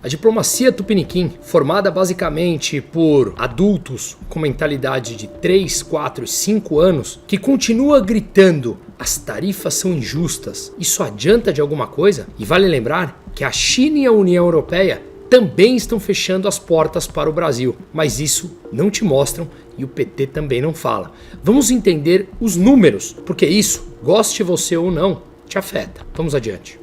A diplomacia tupiniquim, formada basicamente por adultos com mentalidade de 3, 4 e 5 anos, que continua gritando: as tarifas são injustas, isso adianta de alguma coisa? E vale lembrar que a China e a União Europeia também estão fechando as portas para o Brasil, mas isso não te mostram e o PT também não fala. Vamos entender os números, porque isso, goste você ou não, te afeta. Vamos adiante.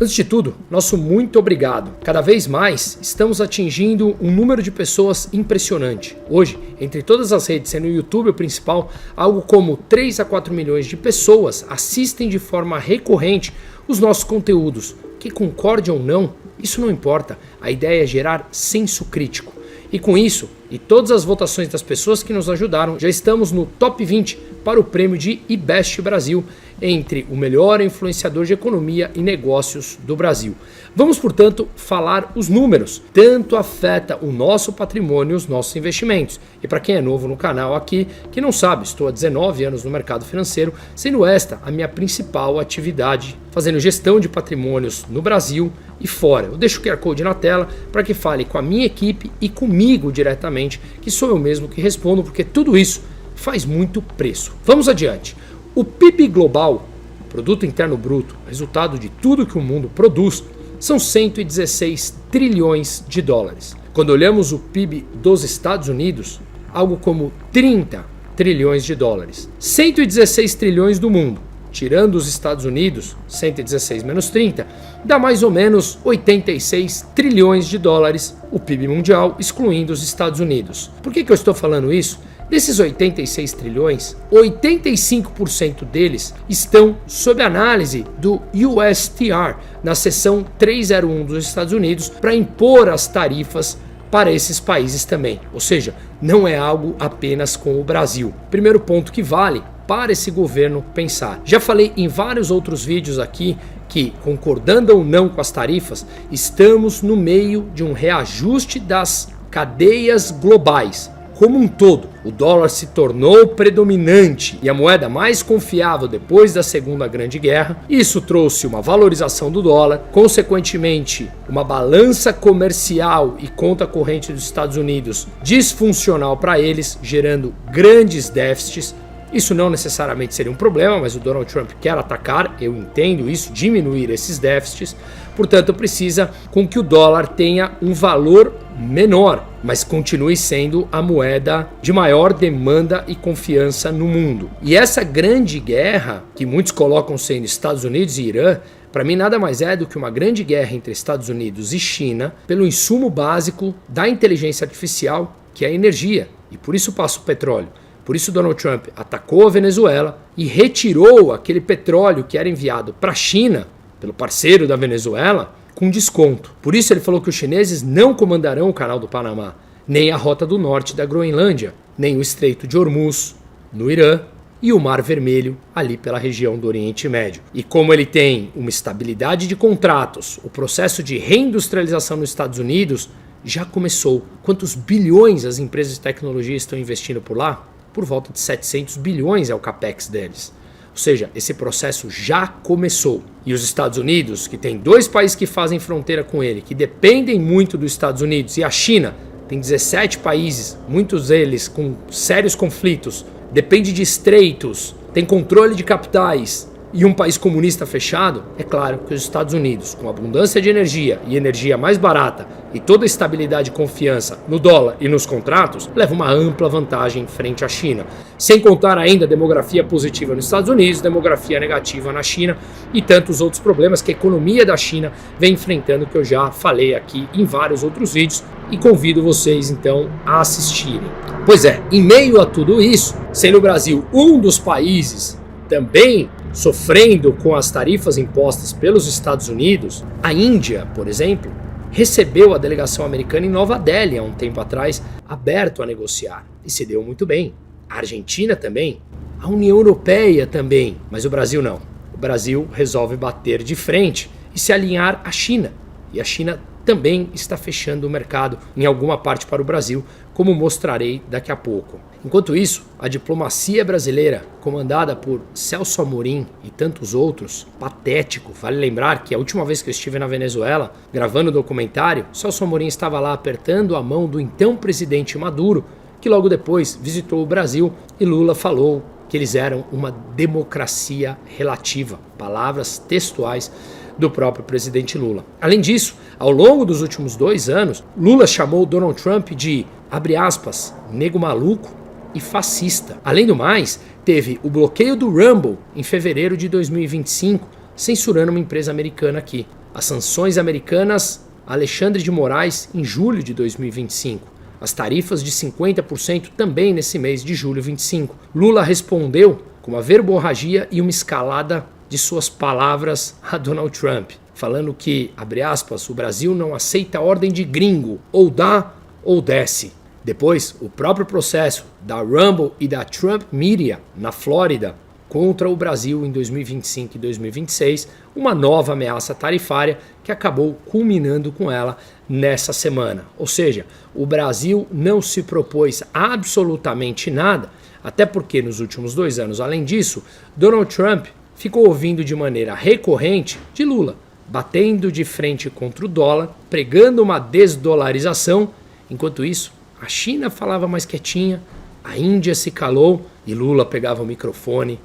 Antes de tudo, nosso muito obrigado. Cada vez mais estamos atingindo um número de pessoas impressionante. Hoje, entre todas as redes, sendo o YouTube o principal, algo como 3 a 4 milhões de pessoas assistem de forma recorrente os nossos conteúdos. Que concorde ou não, isso não importa. A ideia é gerar senso crítico. E com isso, e todas as votações das pessoas que nos ajudaram, já estamos no top 20 para o prêmio de IBEST Brasil, entre o melhor influenciador de economia e negócios do Brasil. Vamos, portanto, falar os números. Tanto afeta o nosso patrimônio e os nossos investimentos. E para quem é novo no canal aqui, que não sabe, estou há 19 anos no mercado financeiro, sendo esta a minha principal atividade, fazendo gestão de patrimônios no Brasil e fora. Eu deixo o QR Code na tela para que fale com a minha equipe e comigo diretamente, que sou eu mesmo que respondo, porque tudo isso faz muito preço. Vamos adiante. O PIB global, Produto Interno Bruto, resultado de tudo que o mundo produz, são 116 trilhões de dólares. Quando olhamos o PIB dos Estados Unidos, algo como 30 trilhões de dólares. 116 trilhões do mundo, tirando os Estados Unidos, 116 menos 30, dá mais ou menos 86 trilhões de dólares o PIB mundial, excluindo os Estados Unidos. Por que eu estou falando isso? Desses 86 trilhões, 85% deles estão sob análise do USTR, na seção 301 dos Estados Unidos, para impor as tarifas para esses países também. Ou seja, não é algo apenas com o Brasil. Primeiro ponto que vale para esse governo pensar. Já falei em vários outros vídeos aqui que, concordando ou não com as tarifas, estamos no meio de um reajuste das cadeias globais. Como um todo, o dólar se tornou predominante e a moeda mais confiável depois da Segunda Grande Guerra. Isso trouxe uma valorização do dólar, consequentemente, uma balança comercial e conta corrente dos Estados Unidos disfuncional para eles, gerando grandes déficits. Isso não necessariamente seria um problema, mas o Donald Trump quer atacar, eu entendo isso, diminuir esses déficits. Portanto, precisa com que o dólar tenha um valor menor, mas continue sendo a moeda de maior demanda e confiança no mundo. E essa grande guerra, que muitos colocam sendo Estados Unidos e Irã, para mim nada mais é do que uma grande guerra entre Estados Unidos e China pelo insumo básico da inteligência artificial, que é a energia, e por isso passa o petróleo. Por isso Donald Trump atacou a Venezuela e retirou aquele petróleo que era enviado para a China, pelo parceiro da Venezuela, com desconto. Por isso ele falou que os chineses não comandarão o Canal do Panamá, nem a Rota do Norte da Groenlândia, nem o Estreito de Hormuz, no Irã, e o Mar Vermelho, ali pela região do Oriente Médio. E como ele tem uma estabilidade de contratos, o processo de reindustrialização nos Estados Unidos já começou. Quantos bilhões as empresas de tecnologia estão investindo por lá? Por volta de 700 bilhões é o capex deles. Ou seja, esse processo já começou. E os Estados Unidos, que tem 2 países que fazem fronteira com ele, que dependem muito dos Estados Unidos, e a China tem 17 países, muitos deles com sérios conflitos, depende de estreitos, tem controle de capitais, e um país comunista fechado, é claro que os Estados Unidos, com abundância de energia e energia mais barata e toda a estabilidade e confiança no dólar e nos contratos, leva uma ampla vantagem frente à China. Sem contar ainda a demografia positiva nos Estados Unidos, demografia negativa na China e tantos outros problemas que a economia da China vem enfrentando, que eu já falei aqui em vários outros vídeos e convido vocês então a assistirem. Pois é, em meio a tudo isso, sendo o Brasil um dos países também sofrendo com as tarifas impostas pelos Estados Unidos, a Índia, por exemplo, recebeu a delegação americana em Nova Delhi há um tempo atrás, aberto a negociar, e se deu muito bem. A Argentina também, a União Europeia também, mas o Brasil não. O Brasil resolve bater de frente e se alinhar à China. E a China também está fechando o mercado em alguma parte para o Brasil, como mostrarei daqui a pouco. Enquanto isso, a diplomacia brasileira, comandada por Celso Amorim e tantos outros, patético. Vale lembrar que a última vez que eu estive na Venezuela, gravando o documentário, Celso Amorim estava lá apertando a mão do então presidente Maduro, que logo depois visitou o Brasil, e Lula falou que eles eram uma democracia relativa. Palavras textuais do próprio presidente Lula. Além disso, ao longo dos últimos 2 anos, Lula chamou Donald Trump de, abre aspas, nego maluco e fascista. Além do mais, teve o bloqueio do Rumble em fevereiro de 2025, censurando uma empresa americana aqui. As sanções americanas a Alexandre de Moraes em julho de 2025. As tarifas de 50% também nesse mês de julho 25. Lula respondeu com uma verborragia e uma escalada de suas palavras a Donald Trump, falando que, abre aspas, o Brasil não aceita a ordem de gringo, ou dá ou desce. Depois, o próprio processo da Rumble e da Trump Media na Flórida contra o Brasil em 2025 e 2026, uma nova ameaça tarifária que acabou culminando com ela nessa semana. Ou seja, o Brasil não se propôs absolutamente nada, até porque nos últimos 2 anos, além disso, Donald Trump ficou ouvindo de maneira recorrente de Lula, batendo de frente contra o dólar, pregando uma desdolarização. Enquanto isso, a China falava mais quietinha, a Índia se calou e Lula pegava o microfone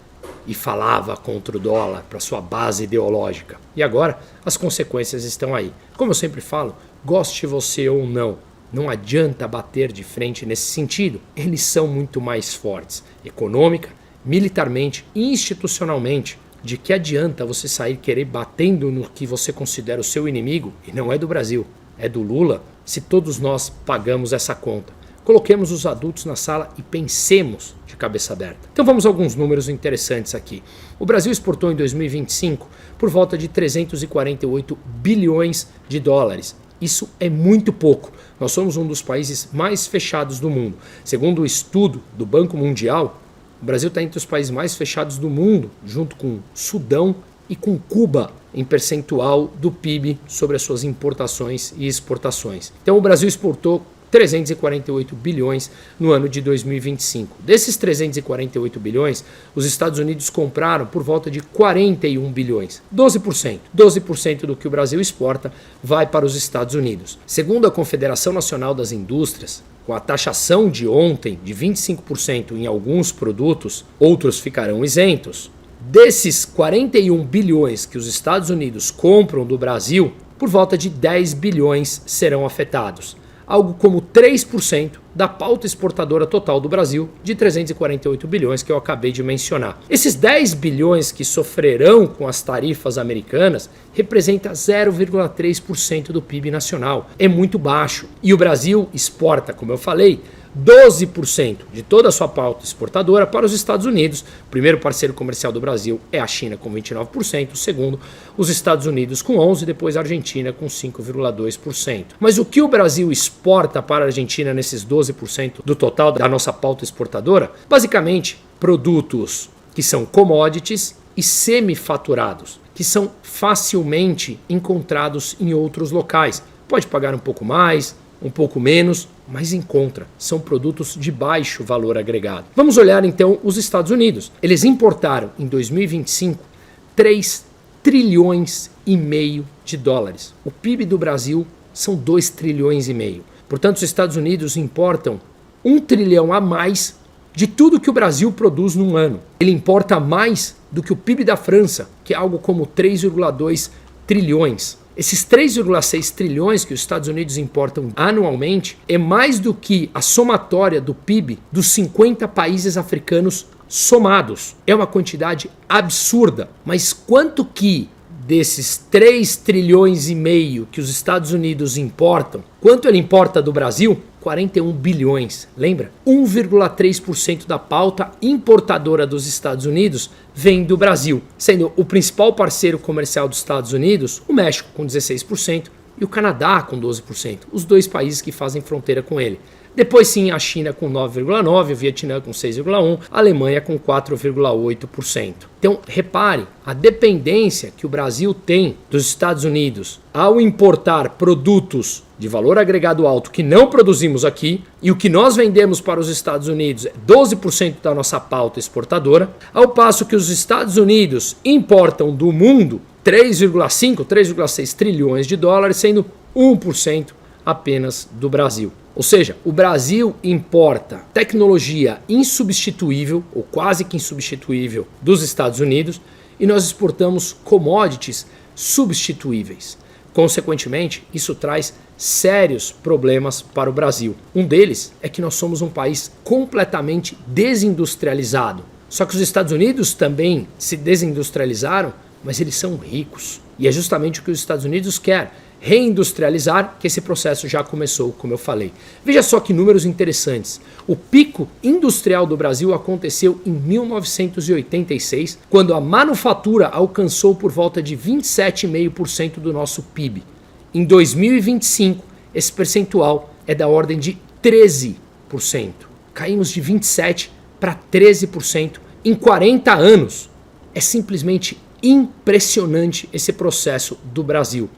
e falava contra o dólar para sua base ideológica. E agora as consequências estão aí. Como eu sempre falo, goste você ou não, não adianta bater de frente nesse sentido. Eles são muito mais fortes, econômica, militarmente e institucionalmente. De que adianta você sair querer batendo no que você considera o seu inimigo, e não é do Brasil, é do Lula, se todos nós pagamos essa conta? Coloquemos os adultos na sala e pensemos de cabeça aberta. Então vamos a alguns números interessantes aqui. O Brasil exportou em 2025 por volta de 348 bilhões de dólares. Isso é muito pouco. Nós somos um dos países mais fechados do mundo. Segundo o estudo do Banco Mundial, o Brasil está entre os países mais fechados do mundo, junto com Sudão e com Cuba, em percentual do PIB sobre as suas importações e exportações. Então o Brasil exportou 348 bilhões no ano de 2025. Desses 348 bilhões, os Estados Unidos compraram por volta de 41 bilhões, 12%. 12% do que o Brasil exporta vai para os Estados Unidos. Segundo a Confederação Nacional das Indústrias, com a taxação de ontem de 25% em alguns produtos, outros ficarão isentos. Desses 41 bilhões que os Estados Unidos compram do Brasil, por volta de 10 bilhões serão afetados. Algo como 3% da pauta exportadora total do Brasil, de 348 bilhões que eu acabei de mencionar. Esses 10 bilhões que sofrerão com as tarifas americanas representa 0,3% do PIB nacional. É muito baixo. E o Brasil exporta, como eu falei, 12% de toda a sua pauta exportadora para os Estados Unidos. O primeiro parceiro comercial do Brasil é a China, com 29%. O segundo, os Estados Unidos, com 11%. Depois a Argentina, com 5,2%. Mas o que o Brasil exporta para a Argentina nesses 12% do total da nossa pauta exportadora? Basicamente, produtos que são commodities e semifaturados, que são facilmente encontrados em outros locais. Pode pagar um pouco mais, um pouco menos, mas encontra. São produtos de baixo valor agregado. Vamos olhar então os Estados Unidos. Eles importaram em 2025 3 trilhões e meio de dólares. O PIB do Brasil são 2 trilhões e meio. Portanto, os Estados Unidos importam 1 trilhão a mais de tudo que o Brasil produz num ano. Ele importa mais do que o PIB da França, que é algo como 3,2 trilhões. Esses 3,6 trilhões que os Estados Unidos importam anualmente é mais do que a somatória do PIB dos 50 países africanos somados. É uma quantidade absurda. Mas quanto que desses 3 trilhões e meio que os Estados Unidos importam, quanto ele importa do Brasil? 41 bilhões, lembra? 1,3% da pauta importadora dos Estados Unidos vem do Brasil, sendo o principal parceiro comercial dos Estados Unidos o México, com 16%, e o Canadá, com 12%, os 2 países que fazem fronteira com ele. Depois sim a China com 9,9%, o Vietnã com 6,1%, a Alemanha com 4,8%. Então repare a dependência que o Brasil tem dos Estados Unidos ao importar produtos de valor agregado alto que não produzimos aqui, e o que nós vendemos para os Estados Unidos é 12% da nossa pauta exportadora, ao passo que os Estados Unidos importam do mundo 3,5, 3,6 trilhões de dólares, sendo 1% apenas do Brasil. Ou seja, o Brasil importa tecnologia insubstituível, ou quase que insubstituível, dos Estados Unidos, e nós exportamos commodities substituíveis. Consequentemente, isso traz sérios problemas para o Brasil. Um deles é que nós somos um país completamente desindustrializado. Só que os Estados Unidos também se desindustrializaram, mas eles são ricos. E é justamente o que os Estados Unidos querem. Reindustrializar, que esse processo já começou, como eu falei. Veja só que números interessantes. O pico industrial do Brasil aconteceu em 1986, quando a manufatura alcançou por volta de 27,5% do nosso PIB. Em 2025, esse percentual é da ordem de 13%. Caímos de 27% para 13% em 40 anos. É simplesmente impressionante esse processo do Brasil.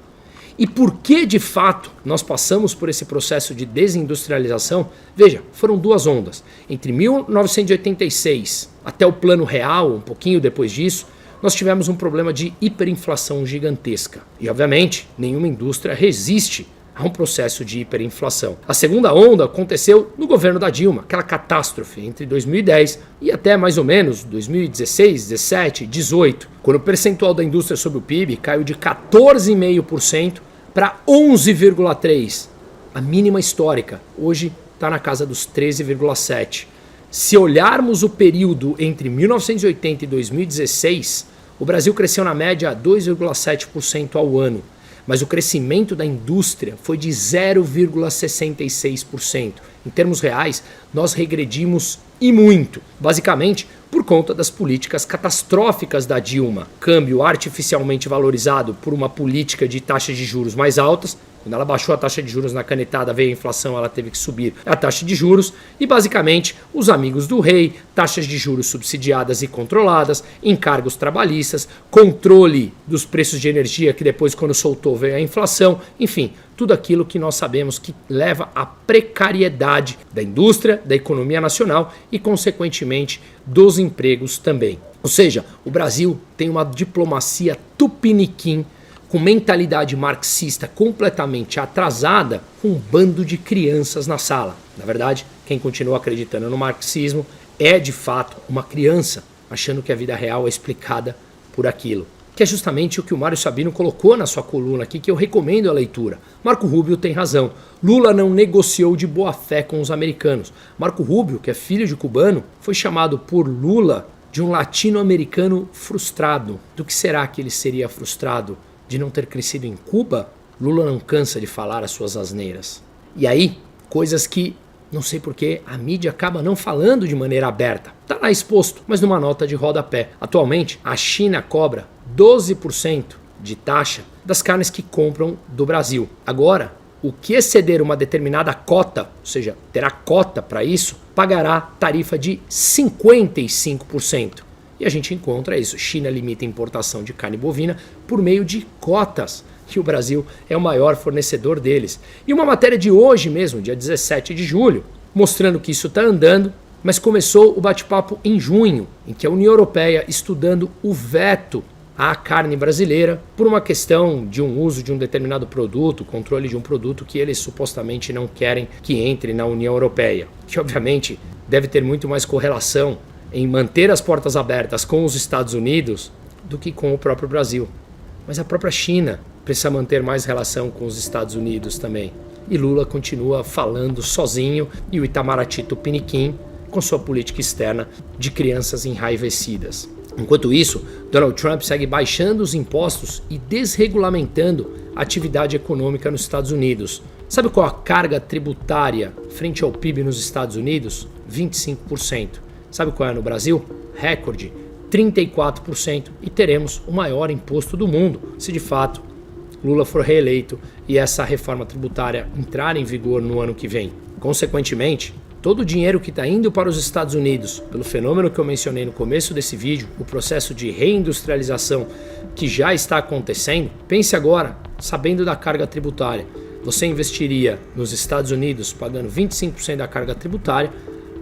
E por que, de fato, nós passamos por esse processo de desindustrialização? Veja, foram duas ondas. Entre 1986 até o Plano Real, um pouquinho depois disso, nós tivemos um problema de hiperinflação gigantesca. E, obviamente, nenhuma indústria resiste a um processo de hiperinflação. A segunda onda aconteceu no governo da Dilma, aquela catástrofe entre 2010 e até mais ou menos 2016, 17, 18, quando o percentual da indústria sobre o PIB caiu de 14,5% para 11,3%, a mínima histórica. Hoje está na casa dos 13,7%. Se olharmos o período entre 1980 e 2016, o Brasil cresceu na média 2,7% ao ano. Mas o crescimento da indústria foi de 0,66%. Em termos reais, nós regredimos e muito, basicamente por conta das políticas catastróficas da Dilma. Câmbio artificialmente valorizado por uma política de taxas de juros mais altas. Quando ela baixou a taxa de juros na canetada, veio a inflação, ela teve que subir a taxa de juros. E basicamente, os amigos do rei, taxas de juros subsidiadas e controladas, encargos trabalhistas, controle dos preços de energia, que depois, quando soltou, veio a inflação. Enfim, tudo aquilo que nós sabemos que leva à precariedade da indústria, da economia nacional e, consequentemente, dos empregos também. Ou seja, o Brasil tem uma diplomacia tupiniquim, com mentalidade marxista completamente atrasada, com um bando de crianças na sala. Na verdade, quem continua acreditando no marxismo é, de fato, uma criança, achando que a vida real é explicada por aquilo. Que é justamente o que o Mário Sabino colocou na sua coluna aqui, que eu recomendo a leitura. Marco Rubio tem razão. Lula não negociou de boa fé com os americanos. Marco Rubio, que é filho de cubano, foi chamado por Lula de um latino-americano frustrado. Do que será que ele seria frustrado? De não ter crescido em Cuba? Lula não cansa de falar as suas asneiras. E aí, coisas que, não sei porquê, a mídia acaba não falando de maneira aberta. Está lá exposto, mas numa nota de rodapé. Atualmente, a China cobra 12% de taxa das carnes que compram do Brasil. Agora, o que exceder uma determinada cota, ou seja, terá cota para isso, pagará tarifa de 55%. E a gente encontra isso. China limita a importação de carne bovina por meio de cotas. E o Brasil é o maior fornecedor deles. E uma matéria de hoje mesmo, dia 17 de julho, mostrando que isso está andando, mas começou o bate-papo em junho, em que a União Europeia estudando o veto à carne brasileira por uma questão de um uso de um determinado produto, controle de um produto que eles supostamente não querem que entre na União Europeia. Que obviamente deve ter muito mais correlação em manter as portas abertas com os Estados Unidos do que com o próprio Brasil. Mas a própria China precisa manter mais relação com os Estados Unidos também. E Lula continua falando sozinho e o Itamaraty Tupiniquim com sua política externa de crianças enraivecidas. Enquanto isso, Donald Trump segue baixando os impostos e desregulamentando a atividade econômica nos Estados Unidos. Sabe qual a carga tributária frente ao PIB nos Estados Unidos? 25%. Sabe qual é no Brasil? Recorde, 34%. E teremos o maior imposto do mundo, se de fato Lula for reeleito e essa reforma tributária entrar em vigor no ano que vem. Consequentemente, todo o dinheiro que está indo para os Estados Unidos, pelo fenômeno que eu mencionei no começo desse vídeo, o processo de reindustrialização que já está acontecendo, pense agora, sabendo da carga tributária. Você investiria nos Estados Unidos pagando 25% da carga tributária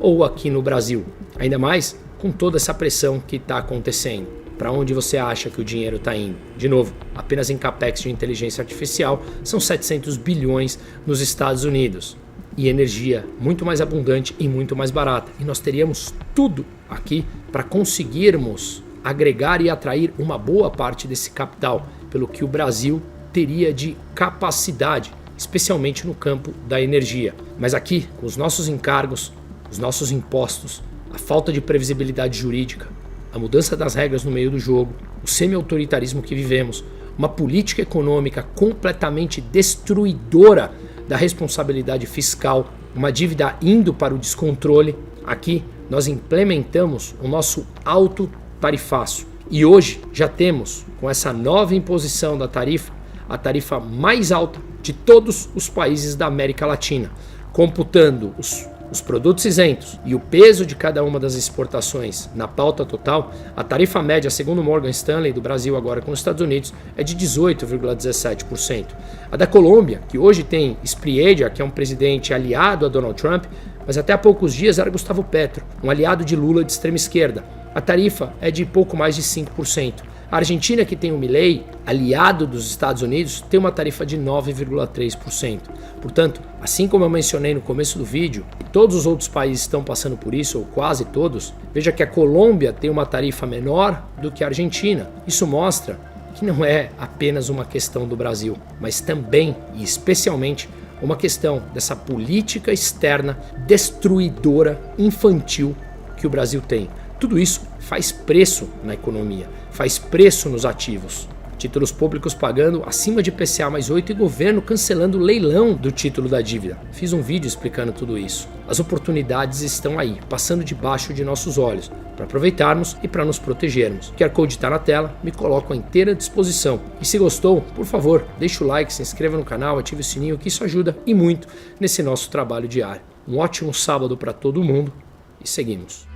ou aqui no Brasil? Ainda mais com toda essa pressão que está acontecendo. Para onde você acha que o dinheiro está indo? De novo, apenas em capex de inteligência artificial são 700 bilhões nos Estados Unidos. E energia muito mais abundante e muito mais barata. E nós teríamos tudo aqui para conseguirmos agregar e atrair uma boa parte desse capital, pelo que o Brasil teria de capacidade, especialmente no campo da energia. Mas aqui, com os nossos encargos, os nossos impostos, a falta de previsibilidade jurídica, a mudança das regras no meio do jogo, o semi-autoritarismo que vivemos, uma política econômica completamente destruidora da responsabilidade fiscal, uma dívida indo para o descontrole, aqui nós implementamos o nosso alto tarifaço. E hoje já temos, com essa nova imposição da tarifa, a tarifa mais alta de todos os países da América Latina, computando os produtos isentos e o peso de cada uma das exportações na pauta total. A tarifa média, segundo Morgan Stanley, do Brasil agora com os Estados Unidos, é de 18,17%. A da Colômbia, que hoje tem Spriella, que é um presidente aliado a Donald Trump, mas até há poucos dias era Gustavo Petro, um aliado de Lula de extrema esquerda. A tarifa é de pouco mais de 5%. A Argentina, que tem o Milei, aliado dos Estados Unidos, tem uma tarifa de 9,3%. Portanto, assim como eu mencionei no começo do vídeo, todos os outros países estão passando por isso, ou quase todos, veja que a Colômbia tem uma tarifa menor do que a Argentina. Isso mostra que não é apenas uma questão do Brasil, mas também e especialmente uma questão dessa política externa destruidora, infantil que o Brasil tem. Tudo isso faz preço na economia, faz preço nos ativos. Títulos públicos pagando acima de IPCA mais 8 e governo cancelando o leilão do título da dívida. Fiz um vídeo explicando tudo isso. As oportunidades estão aí, passando debaixo de nossos olhos, para aproveitarmos e para nos protegermos. O QR Code está na tela, me coloco à inteira disposição. E se gostou, por favor, deixa o like, se inscreva no canal, ative o sininho, que isso ajuda e muito nesse nosso trabalho diário. Um ótimo sábado para todo mundo e seguimos.